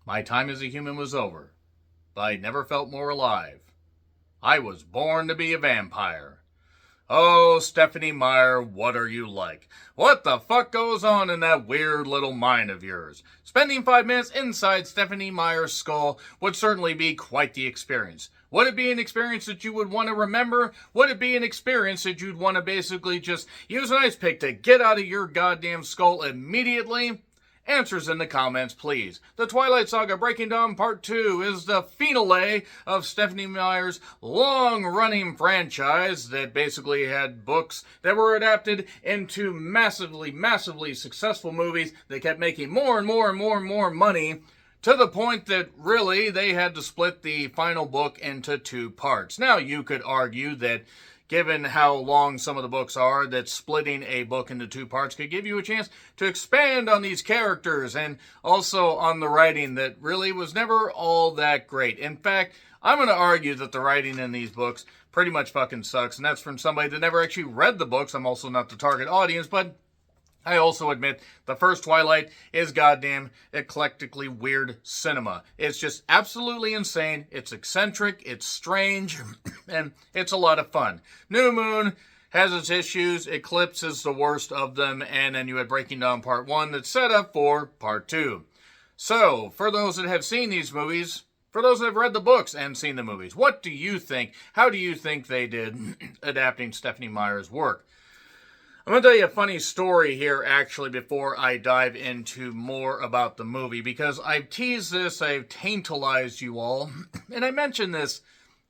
My time as a human was over, but I never felt more alive. I was born to be a vampire. Oh, Stephenie Meyer, what are you like? What the fuck goes on in that weird little mind of yours? Spending 5 minutes inside Stephenie Meyer's skull would certainly be quite the experience. Would it be an experience that you would want to remember? Would it be an experience that you'd want to basically just use an ice pick to get out of your goddamn skull immediately? Answers in the comments, please. The Twilight Saga Breaking Dawn Part 2 is the finale of Stephenie Meyer's long-running franchise that basically had books that were adapted into massively successful movies that kept making more and more money, to the point that really they had to split the final book into 2 parts. Now, you could argue that given how long some of the books are, that splitting a book into 2 parts could give you a chance to expand on these characters and also on the writing that really was never all that great. In fact, I'm going to argue that the writing in these books pretty much fucking sucks, and that's from somebody that never actually read the books. I'm also not the target audience, but I also admit the first Twilight is goddamn eclectically weird cinema. It's just absolutely insane. It's eccentric, it's strange, and it's a lot of fun. New Moon has its issues. Eclipse is the worst of them, and then you had Breaking Dawn Part 1 that's set up for Part 2. So, for those that have seen these movies, for those that have read the books and seen the movies, what do you think? How do you think they did adapting Stephenie Meyer's work? I'm going to tell you a funny story here, actually, before I dive into more about the movie, because I've teased this, I've tantalized you all, and I mentioned this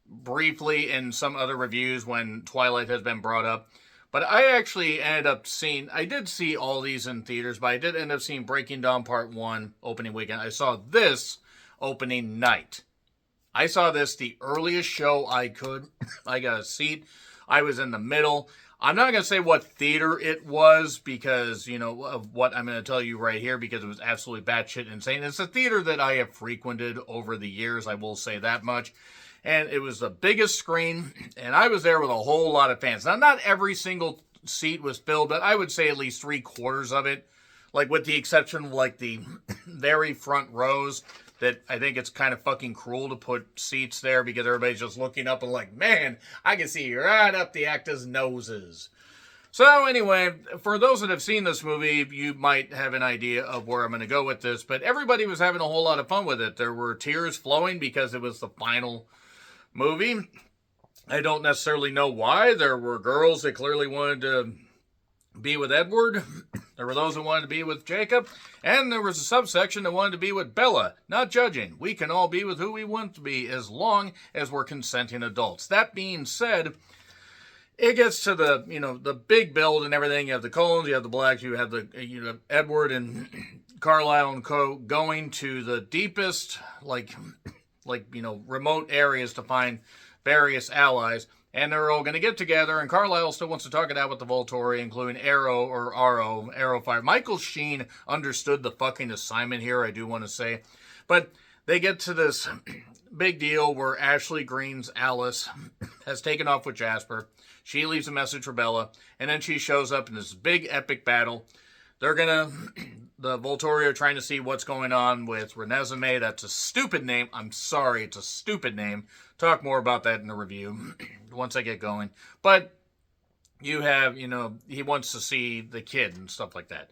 briefly in some other reviews when Twilight has been brought up, but I actually ended up seeing, I did see all these in theaters, but I did end up seeing Breaking Dawn Part 1 opening weekend. I saw this opening night. I saw this the earliest show I could. I got a seat. I was in the middle. I'm not going to say what theater it was because, you know, of what I'm going to tell you right here, because it was absolutely batshit insane. It's a theater that I have frequented over the years, I will say that much. And it was the biggest screen, and I was there with a whole lot of fans. Now, not every single seat was filled, but I would say at least 3/4 of it, like with the exception of like the very front rows, that I think it's kind of fucking cruel to put seats there because everybody's just looking up and like, man, I can see right up the actors' noses. So anyway, for those that have seen this movie, you might have an idea of where I'm going to go with this, but everybody was having a whole lot of fun with it. There were tears flowing because it was the final movie. I don't necessarily know why. There were girls that clearly wanted to be with Edward. There were those that wanted to be with Jacob. And there was a subsection that wanted to be with Bella. Not judging. We can all be with who we want to be as long as we're consenting adults. That being said, it gets to the, you know, the big build and everything. You have the Cullens, you have the Blacks, you have Edward and Carlisle and co. going to the deepest, remote areas to find various allies. And they're all going to get together, and Carlisle still wants to talk it out with the Volturi, including Arrow Fire. Michael Sheen understood the fucking assignment here, I do want to say. But they get to this big deal where Ashley Greene's Alice has taken off with Jasper. She leaves a message for Bella, and then she shows up in this big epic battle. The Volturi are trying to see what's going on with Renesmee. That's a stupid name. I'm sorry, it's a stupid name. Talk more about that in the review once I get going. But you have, he wants to see the kid and stuff like that.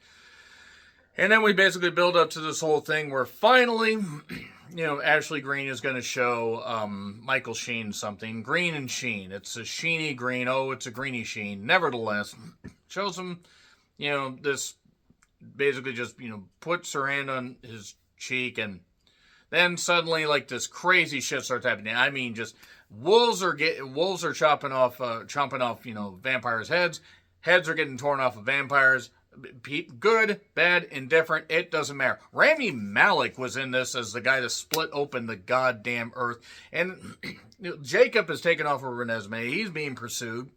And then we basically build up to this whole thing where finally, Ashley Greene is going to show Michael Sheen something. Green and Sheen. It's a sheeny green. Oh, it's a greeny sheen. Nevertheless, shows him, this basically just, puts her hand on his cheek, and then suddenly, like, this crazy shit starts happening. I mean, just wolves are chomping off, vampires' heads. Heads are getting torn off of vampires. Good, bad, indifferent, it doesn't matter. Rami Malek was in this as the guy that split open the goddamn earth. And Jacob is taken off of Renesmee. He's being pursued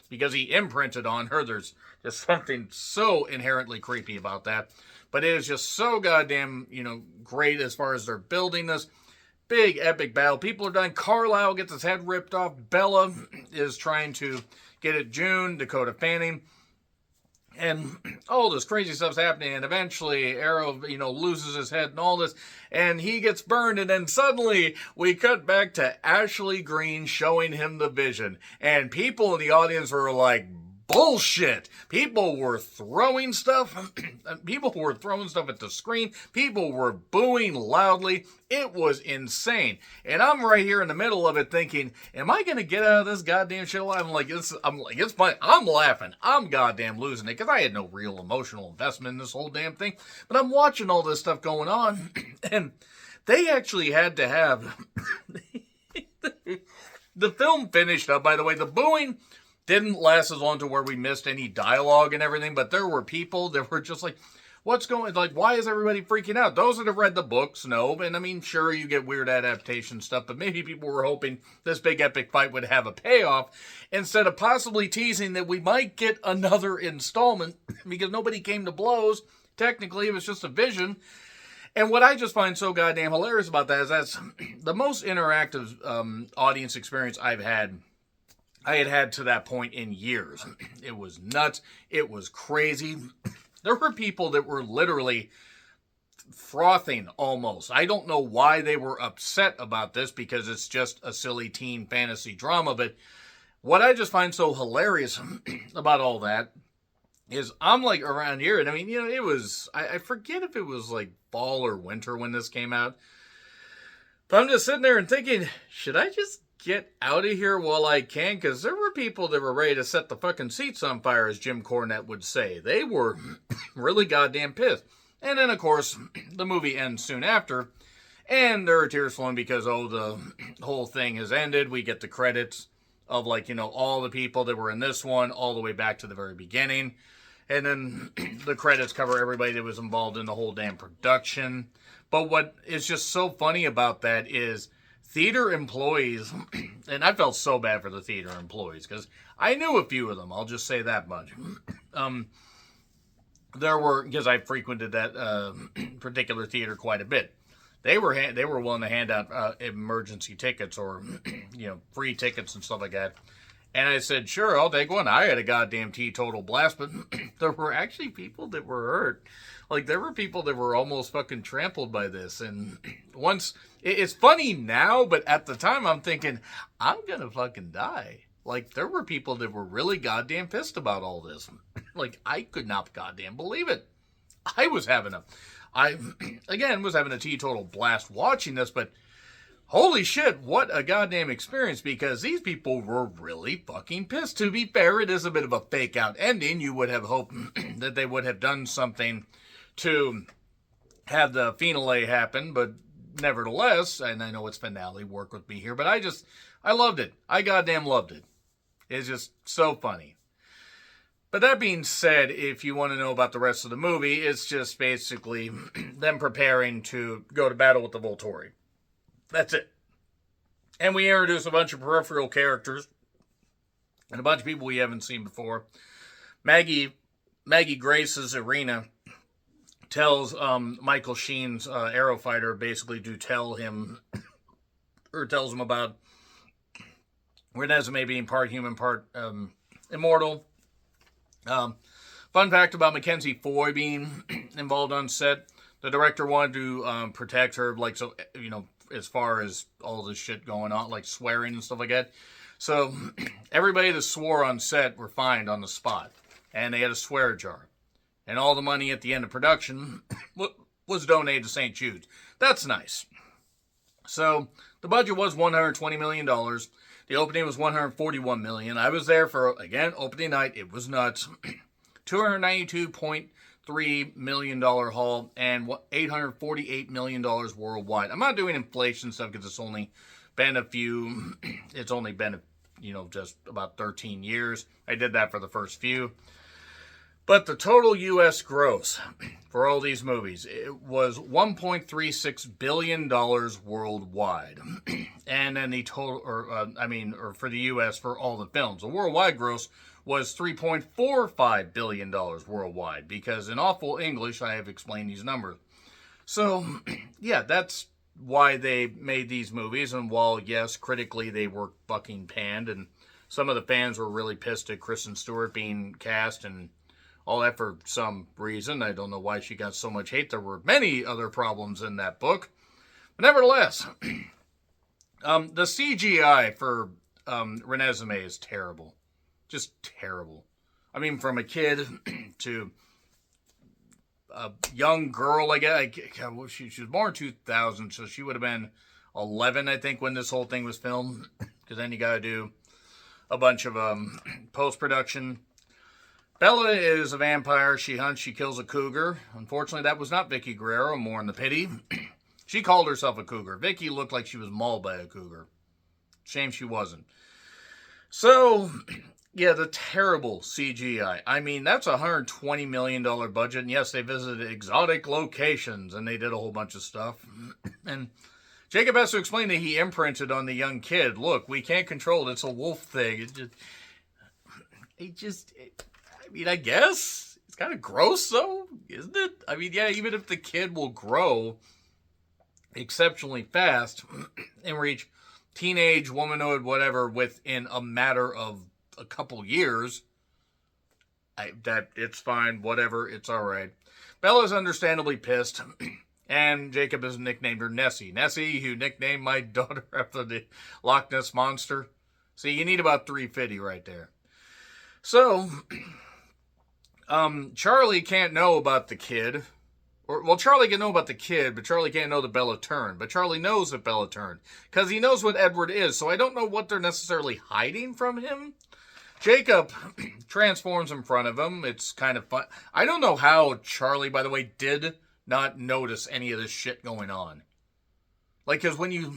because he imprinted on her. There's just something so inherently creepy about that. But it is just so goddamn, great as far as they're building this big epic battle. People are dying. Carlisle gets his head ripped off. Bella is trying to get at June, Dakota Fanning. And all this crazy stuff's happening, and eventually Arrow, loses his head and all this, and he gets burned, and then suddenly we cut back to Ashley Greene showing him the vision, and people in the audience were like, bullshit. People were throwing stuff. People were throwing stuff at the screen. People were booing loudly. It was insane. And I'm right here in the middle of it thinking, am I going to get out of this goddamn shit alive? It's funny. I'm laughing. I'm goddamn losing it because I had no real emotional investment in this whole damn thing. But I'm watching all this stuff going on, and they actually had to have the film finished up. By the way, the booing didn't last as long to where we missed any dialogue and everything, but there were people that were just like, why is everybody freaking out? Those that have read the books know, and I mean, sure, you get weird adaptation stuff, but maybe people were hoping this big epic fight would have a payoff, instead of possibly teasing that we might get another installment, because nobody came to blows. Technically, it was just a vision. And what I just find so goddamn hilarious about that is that's the most interactive audience experience I had to that point in years. It was nuts. It was crazy. There were people that were literally frothing almost. I don't know why they were upset about this, because it's just a silly teen fantasy drama. But what I just find so hilarious about all that is I'm like around here, and I mean, it was, I forget if it was like fall or winter when this came out. But I'm just sitting there and thinking, should I just get out of here while I can? Because there were people that were ready to set the fucking seats on fire, as Jim Cornette would say. They were really goddamn pissed. And then, of course, the movie ends soon after, and there are tears flowing because, the whole thing has ended. We get the credits of, all the people that were in this one all the way back to the very beginning. And then the credits cover everybody that was involved in the whole damn production. But what is just so funny about that is theater employees, and I felt so bad for the theater employees because I knew a few of them. I'll just say that much. There were, because I frequented that particular theater quite a bit. They were willing to hand out emergency tickets or free tickets and stuff like that. And I said, sure, I'll take one. I had a goddamn teetotal blast, but there were actually people that were hurt. Like, there were people that were almost fucking trampled by this. And it's funny now, but at the time I'm thinking, I'm gonna fucking die. Like, there were people that were really goddamn pissed about all this. Like, I could not goddamn believe it. I was having a teetotal blast watching this, but holy shit, what a goddamn experience, because these people were really fucking pissed. To be fair, it is a bit of a fake out ending. You would have hoped that they would have done something to have the finale happen, but nevertheless, and I know it's finale, work with me here, but I loved it. I goddamn loved it. It's just so funny. But that being said, if you want to know about the rest of the movie, it's just basically them preparing to go to battle with the Volturi. That's it. And we introduce a bunch of peripheral characters and a bunch of people we haven't seen before. Maggie Grace's Irina tells Michael Sheen's Arrow Fighter basically to tells him about Renesmee being part human, part immortal. Fun fact about Mackenzie Foy being involved on set. The director wanted to protect her, as far as all this shit going on, like swearing and stuff like that. So everybody that swore on set were fined on the spot. And they had a swear jar. And all the money at the end of production was donated to St. Jude's. That's nice. So the budget was $120 million. The opening was $141 million. I was there for, again, opening night. It was nuts. $292.3 million haul and $848 million worldwide. I'm not doing inflation stuff because it's only been just about 13 years. I did that for the first few. But the total U.S. gross for all these movies, it was $1.36 billion worldwide. And then the total, for the U.S. for all the films, the worldwide gross was $3.45 billion worldwide. Because in awful English, I have explained these numbers. So, yeah, that's why they made these movies. And while, yes, critically they were fucking panned, and some of the fans were really pissed at Kristen Stewart being cast and all that for some reason. I don't know why she got so much hate. There were many other problems in that book. But nevertheless, the CGI for Renesmee is terrible. Just terrible. I mean, from a kid to a young girl, I guess. She was born in 2000, so she would have been 11, I think, when this whole thing was filmed. Because then you got to do a bunch of post-production. Bella is a vampire. She hunts, she kills a cougar. Unfortunately, that was not Vicky Guerrero, more in the pity. She called herself a cougar. Vicky looked like she was mauled by a cougar. Shame she wasn't. So, yeah, the terrible CGI. I mean, that's a $120 million budget. And yes, they visited exotic locations and they did a whole bunch of stuff. And Jacob has to explain that he imprinted on the young kid. Look, we can't control it. It's a wolf thing. I mean, I guess it's kind of gross, though, isn't it? I mean, yeah, even if the kid will grow exceptionally fast and reach teenage, womanhood, whatever, within a matter of a couple years, that it's fine, whatever, it's all right. Bella's understandably pissed, and Jacob has nicknamed her Nessie. Nessie, who nicknamed my daughter after the Loch Ness Monster. See, you need about 350 right there. So, Charlie can't know about the kid. Charlie can know about the kid, but Charlie can't know that Bella turned. But Charlie knows that Bella turned, because he knows what Edward is, so I don't know what they're necessarily hiding from him. Jacob transforms in front of him. It's kind of fun. I don't know how Charlie, by the way, did not notice any of this shit going on. Like, because when you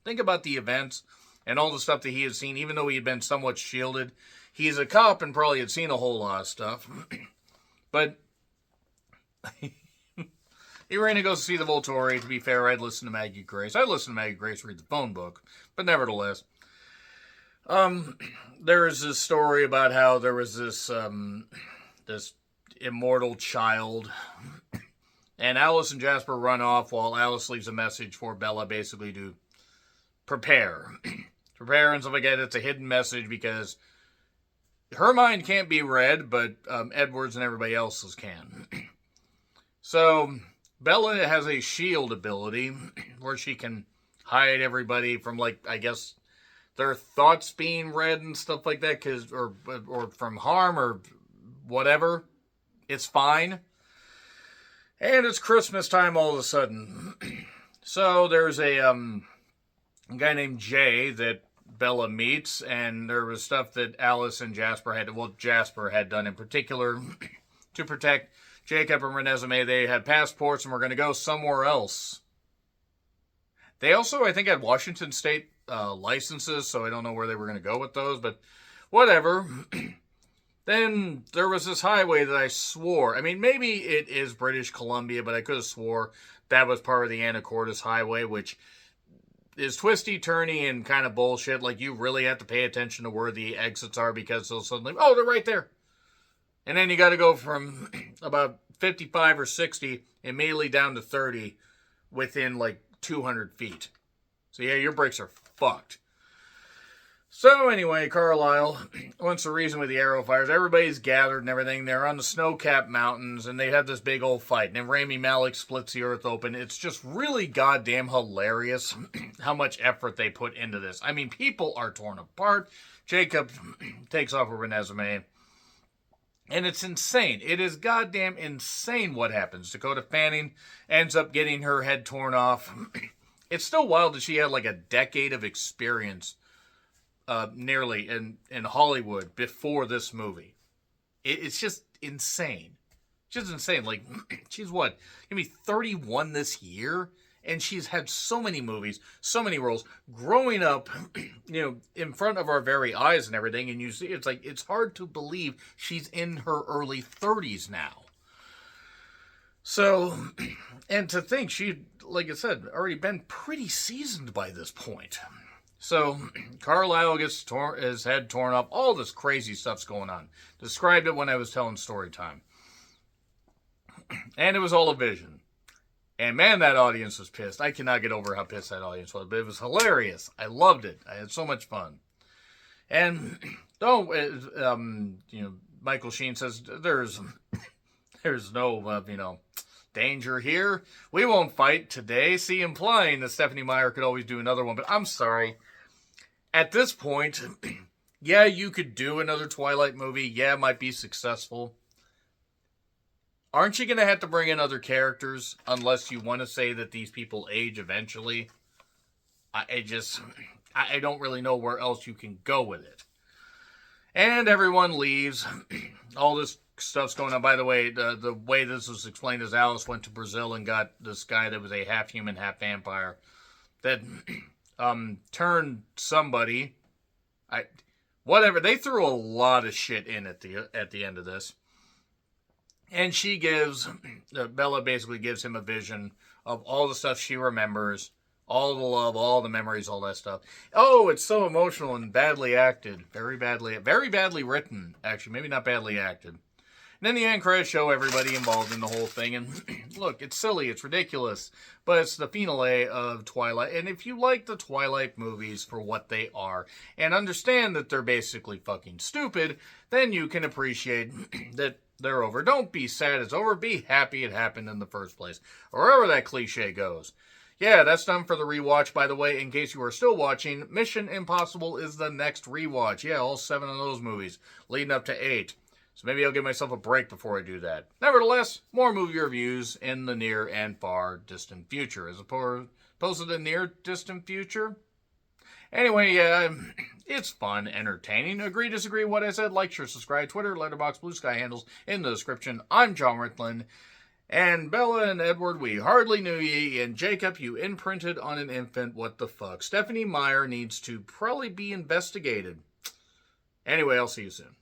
think about the events and all the stuff that he had seen, even though he had been somewhat shielded, he's a cop and probably had seen a whole lot of stuff. But he ran to go see the Volturi. To be fair, I'd listen to Maggie Grace. I'd listen to Maggie Grace read the phone book. But nevertheless, there is this story about how there was this immortal child, and Alice and Jasper run off while Alice leaves a message for Bella, basically to prepare and stuff like that. It's a hidden message because her mind can't be read, but Edward's and everybody else's can. So Bella has a shield ability where she can hide everybody from, like, I guess, their thoughts being read and stuff like that, or from harm or whatever. It's fine. And it's Christmas time all of a sudden. So there's a guy named Jay that Bella meets, and there was stuff that Alice and Jasper had done in particular to protect Jacob and Renesmee. They had passports and were going to go somewhere else. They also, I think, had Washington State licenses, so I don't know where they were going to go with those, but whatever. Then there was this highway that I swore, I mean, maybe it is British Columbia, but I could have swore that was part of the Anacortes Highway, which is twisty, turny, and kind of bullshit. Like, you really have to pay attention to where the exits are, because they'll suddenly, oh, they're right there. And then you got to go from about 55 or 60 immediately down to 30 within like 200 feet. So yeah, your brakes are fucked. So anyway, Carlisle wants to reason with the arrow fires. Everybody's gathered and everything. They're on the snow-capped mountains, and they have this big old fight. And then Rami Malek splits the earth open. It's just really goddamn hilarious how much effort they put into this. I mean, people are torn apart. Jacob takes off with Renesmee. And it's insane. It is goddamn insane what happens. Dakota Fanning ends up getting her head torn off. It's still wild that she had like a decade of experience nearly in Hollywood before this movie. It's just insane. Just insane. Like, she's what? Gonna be 31 this year? And she's had so many movies, so many roles, growing up, in front of our very eyes and everything. And you see, it's like, it's hard to believe she's in her early 30s now. So, and to think she, like I said, already been pretty seasoned by this point. So, Carlisle gets his head torn off. All this crazy stuff's going on. Described it when I was telling story time. And it was all a vision. And man, that audience was pissed. I cannot get over how pissed that audience was, but it was hilarious. I loved it. I had so much fun. And Michael Sheen says, there's no, danger here. We won't fight today. See, implying that Stephenie Meyer could always do another one. But I'm sorry. At this point, yeah, you could do another Twilight movie. Yeah, it might be successful. Aren't you going to have to bring in other characters unless you want to say that these people age eventually? I don't really know where else you can go with it. And everyone leaves. All this stuff's going on. By the way, the way this was explained is Alice went to Brazil and got this guy that was a half human, half vampire that turned somebody. Whatever. They threw a lot of shit in at the end of this. And she gives, Bella basically gives him a vision of all the stuff she remembers, all the love, all the memories, all that stuff. Oh, it's so emotional and badly acted. Very badly written, actually. Maybe not badly acted. And then the end credits show everybody involved in the whole thing. And look, it's silly, it's ridiculous, but it's the finale of Twilight. And if you like the Twilight movies for what they are, and understand that they're basically fucking stupid, then you can appreciate that they're over. Don't be sad it's over. Be happy it happened in the first place. Or wherever that cliche goes. Yeah, that's done for the rewatch. By the way, in case you are still watching, Mission Impossible is the next rewatch. Yeah, all 7 of those movies, leading up to 8. So maybe I'll give myself a break before I do that. Nevertheless, more movie reviews in the near and far distant future. As opposed to the near distant future. Anyway, yeah, it's fun, entertaining. Agree, disagree with what I said? Like, share, subscribe, Twitter, Letterboxd, Blue Sky handles in the description. I'm John Ritland. And Bella and Edward, we hardly knew ye. And Jacob, you imprinted on an infant. What the fuck? Stephenie Meyer needs to probably be investigated. Anyway, I'll see you soon.